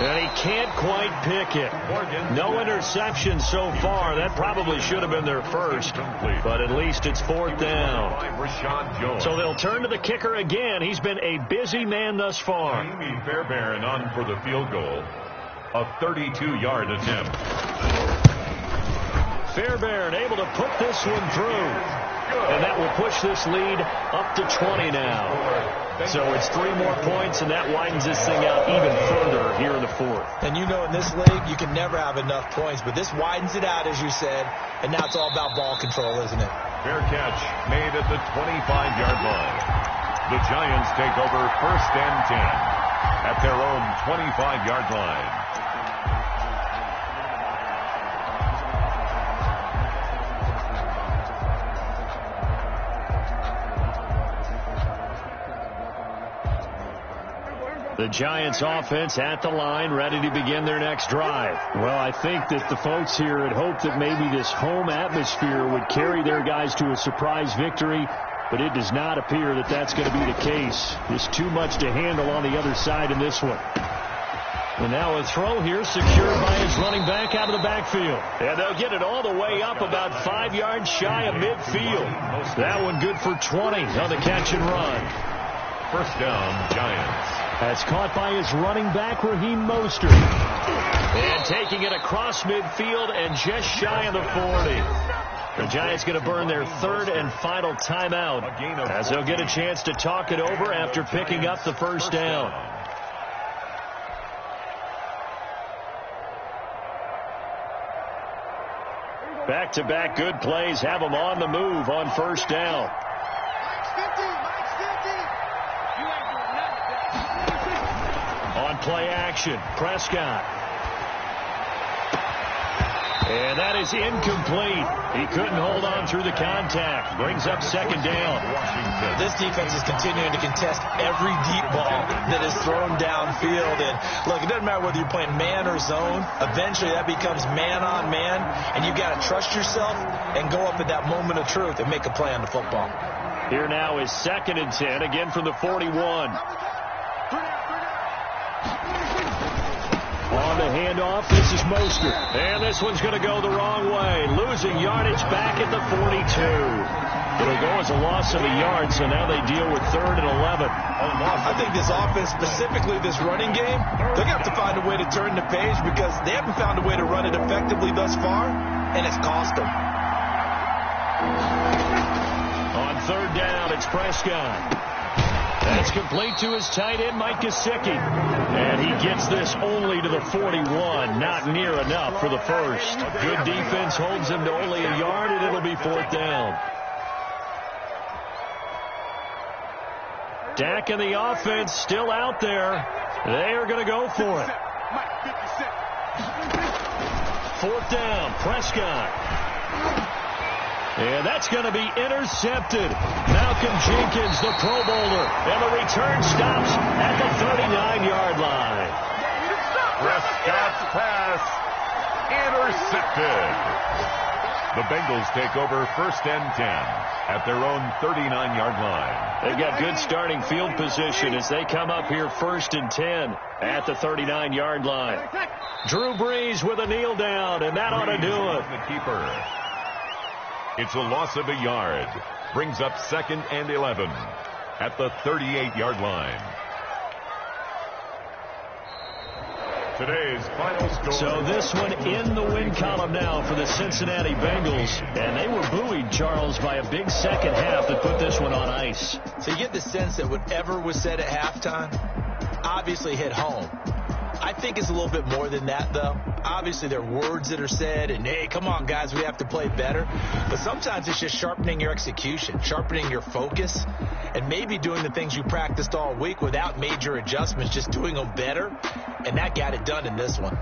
And he can't quite pick it. No interceptions so far. That probably should have been their first. But at least it's 4th down. So they'll turn to the kicker again. He's been a busy man thus far. Amy Fairbairn on for the field goal. A 32-yard attempt. Fairbairn able to put this one through. And that will push this lead up to 20 now. So it's 3 more points, and that widens this thing out even further here in the 4th. And you know in this league, you can never have enough points, but this widens it out, as you said, and now it's all about ball control, isn't it? Fair catch made at the 25-yard line. The Giants take over 1st and 10 at their own 25-yard line. The Giants offense at the line, ready to begin their next drive. Well, I think that the folks here had hoped that maybe this home atmosphere would carry their guys to a surprise victory, but it does not appear that that's going to be the case. There's too much to handle on the other side in this one. And now a throw here secured by his running back out of the backfield. And they'll get it all the way up about 5 yards shy of midfield. That one good for 20 on the catch and run. 1st down, Giants. That's caught by his running back, Raheem Mostert. And taking it across midfield and just shy of the 40. The Giants going to burn their 3rd and final timeout as they'll get a chance to talk it over after picking up the 1st down. Back-to-back good plays have them on the move on 1st down. On play action, Prescott. And that is incomplete. He couldn't hold on through the contact. Brings up 2nd down. This defense is continuing to contest every deep ball that is thrown downfield. And look, it doesn't matter whether you're playing man or zone. Eventually that becomes man on man. And you've got to trust yourself and go up at that moment of truth and make a play on the football. Here now is 2nd and 10, again from the 41. On the handoff, this is Mostert. And this one's going to go the wrong way. Losing yardage back at the 42. It'll go as a loss of a yard, so now they deal with 3rd and 11. I think this offense, specifically this running game, they're going to have to find a way to turn the page because they haven't found a way to run it effectively thus far, and it's cost them. On 3rd down, it's Prescott. That's complete to his tight end, Mike Gesicki. And he gets this only to the 41. Not near enough for the first. Good defense holds him to only a yard, and it'll be 4th down. Dak and the offense still out there. They are going to go for it. 4th down, Prescott. And that's going to be intercepted. Malcolm Jenkins, the Pro Bowler. And the return stops at the 39-yard line. Prescott's pass intercepted. The Bengals take over 1st and 10 at their own 39-yard line. They've got good starting field position as they come up here 1st and 10 at the 39-yard line. Drew Brees with a kneel down, and that ought to do it. The keeper. It's a loss of a yard. Brings up 2nd and 11 at the 38-yard line. Today's final score. So this one in the win column now for the Cincinnati Bengals. And they were buoyed, Charles, by a big second half that put this one on ice. So you get the sense that whatever was said at halftime obviously hit home. I think it's a little bit more than that, though. Obviously, there are words that are said, and, hey, come on, guys, we have to play better. But sometimes it's just sharpening your execution, sharpening your focus, and maybe doing the things you practiced all week without major adjustments, just doing them better. And that got it done in this one.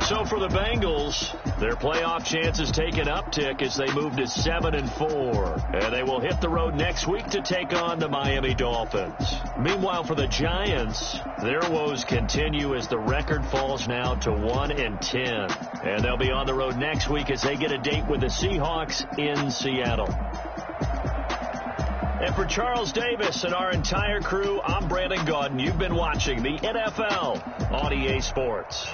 So for the Bengals, their playoff chances take an uptick as they move to 7-4. And they will hit the road next week to take on the Miami Dolphins. Meanwhile, for the Giants, their woes continue as the record falls now to 1-10. And they'll be on the road next week as they get a date with the Seahawks in Seattle. And for Charles Davis and our entire crew, I'm Brandon Gaudin. You've been watching the NFL on EA Sports.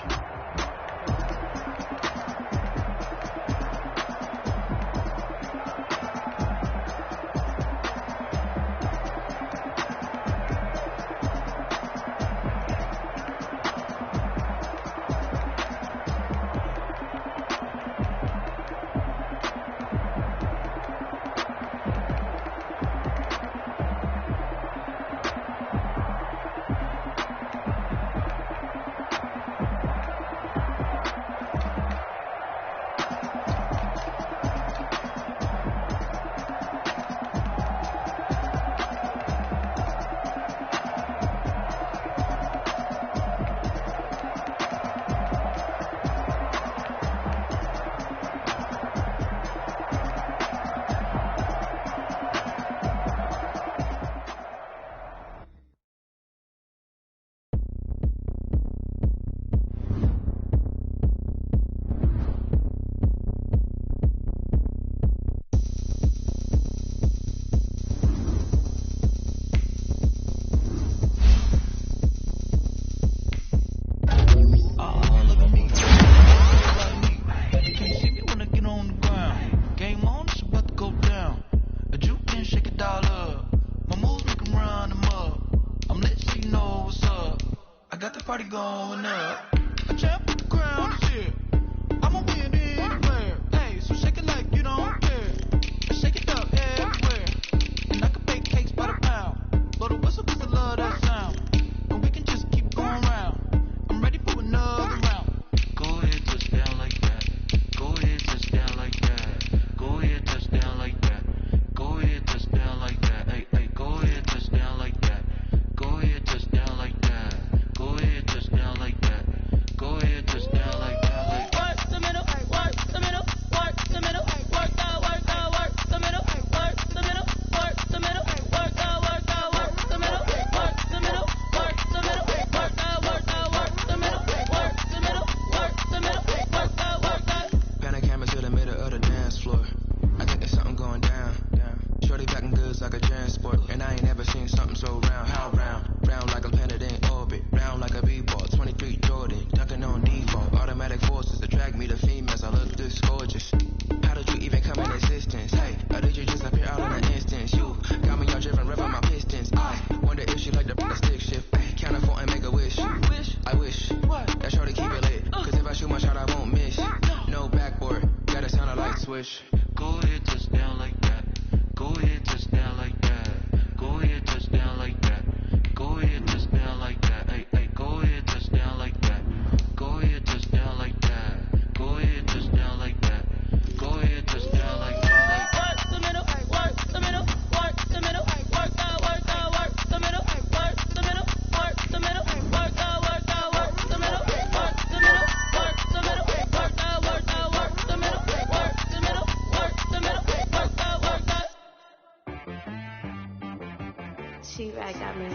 T-Rack got me.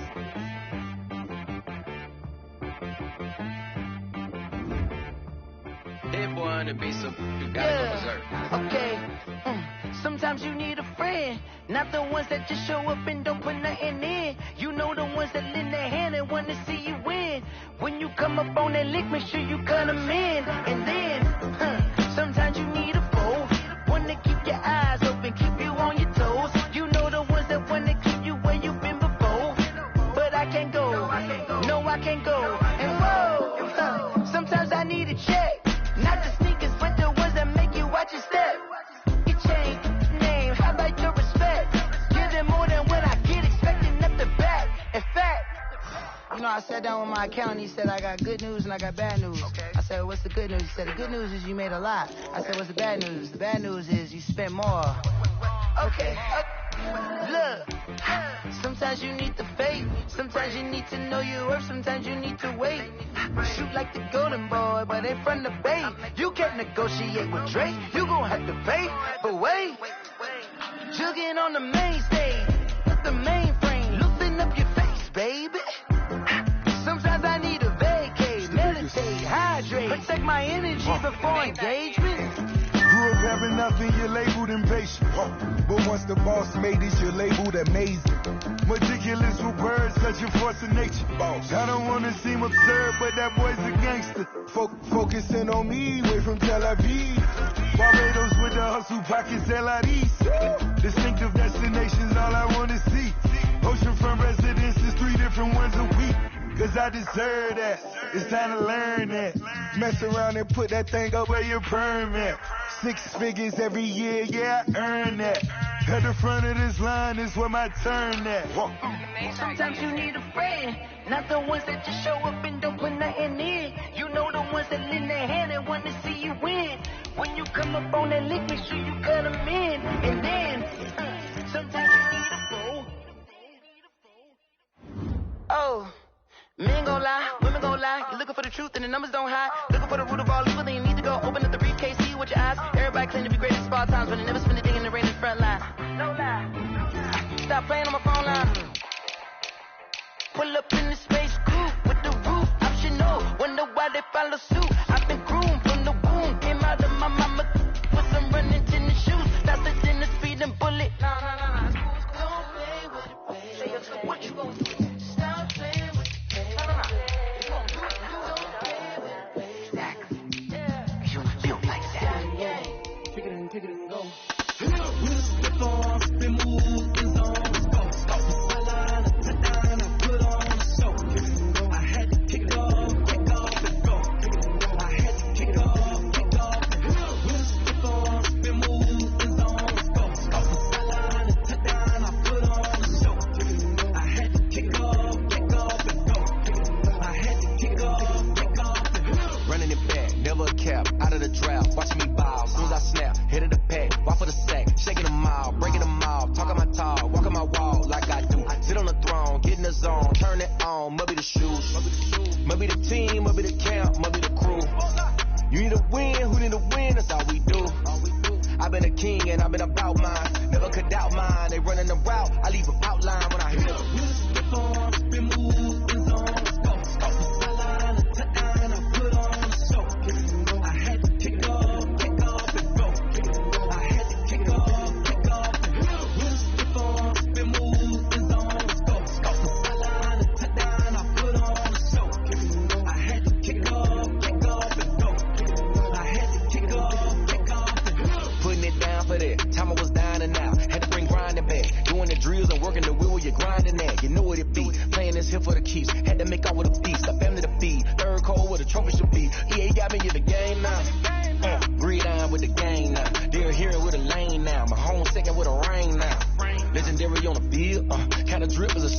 That boy on the beat, so you gotta go berserk. Okay. Sometimes you need a friend, not the ones that just show up and don't put nothing in. You know the ones that lend their hand and want to see you win. When you come up on that lick, make sure you cut them in. And then, sometimes you need a foe, one to keep your eyes open, keep you on your toes. You know the ones that want to keep you where you've been before. But I can't go, no I can't go. And whoa, sometimes I need a check. Not the sneakers, but the ones that make you watch your step. Your chain, name, how about your respect? Give them more than what I get, expecting up the back. In fact, you know, I sat down with my accountant, he said I got good news and I got bad news. Okay. I said, what's the good news? He said, the good news is you made a lot. I said, what's the bad news? The bad news is you spent more. Okay. Look, sometimes you need the faith, sometimes you need to know your worth, sometimes you need to wait. Shoot like the golden boy, but in front of the bay. You can't negotiate with Drake, you gon' have to pay. But wait, jugging on the main stage, with the mainframe, loosen up your face, baby. Sometimes I need a vacate, meditate, hydrate, protect my energy before engagement. Grew up having nothing, you're labeled impatient. But once the boss made it, you're labeled amazing. Meticulous with words, such a force of nature. I don't wanna seem absurd, but that boy's a gangster. Focusing on me, way from Tel Aviv. Barbados with the hustle, pockets LIDs. Distinctive destinations, all I wanna see. Oceanfront residences, 3 different ones a week. Cause I deserve that, it's time to learn that. Mess around and put that thing up where your permit. 6 figures every year, yeah, I earn that. At the front of this line is where my turn at. Sometimes you need a friend, not the ones that just show up and don't put nothing in. You know the ones that lend their hand and want to see you win. When you come up on that lick, make sure you cut them in. And then, sometimes you need a foe. Oh. Men gon' lie, women gon' lie. You're looking for the truth and the numbers don't hide. Looking for the root of all evil, then you need to go open up the briefcase, see with your eyes. Everybody claim to be great in small times, but they never spend a day in the rain in the front line. No lie. Stop playing on my phone line. Pull up in the space coupe with the roof optional. Wonder why they follow suit. I've been groomed from the womb. Came out of my mama with some running tennis shoes. Faster than the speeding bullet. No. Don't play with it, baby. What you gon' do? Stop playing with it. Take it and go. We'll slip on, spin move, is on the spot. Stop the sideline, I down, I put on a show. I had to kick it off, and go. I had to kick it off, and go. We'll slip on, spin move, is on the spot. Stop the sideline, I down, I put on a show. I had to kick it off, and go. I had to kick it off, and go. Running it back, never a cap, out of the draft. Watch me bow, soon as I snap. Head of the pack, walk for the sack, shaking them all, breaking them all, talking my talk, walking my wall like I do. Sit on the throne, get in the zone, turn it on, must be the shoes, must be the team, must be the camp, must be the crew. You need a win, who need a win, that's all we do. I've been a king and I've been about mine, never could doubt mine. They running the route, I leave an outline when I hit them. Slip on, spin move, is on the spot. Stop the sideline, I down, I put on a show. I had to kick it off. Drills and working the wheel, you're grinding that. You know what it be. Playing this here for the keeps. Had to make out with a feast. A family to feed. Third cold where the trophy should be. EA got me in the game now. Breed on with the game now. They're here with a lane now. My home second with a rain now. Legendary on the field. Kind of drip is a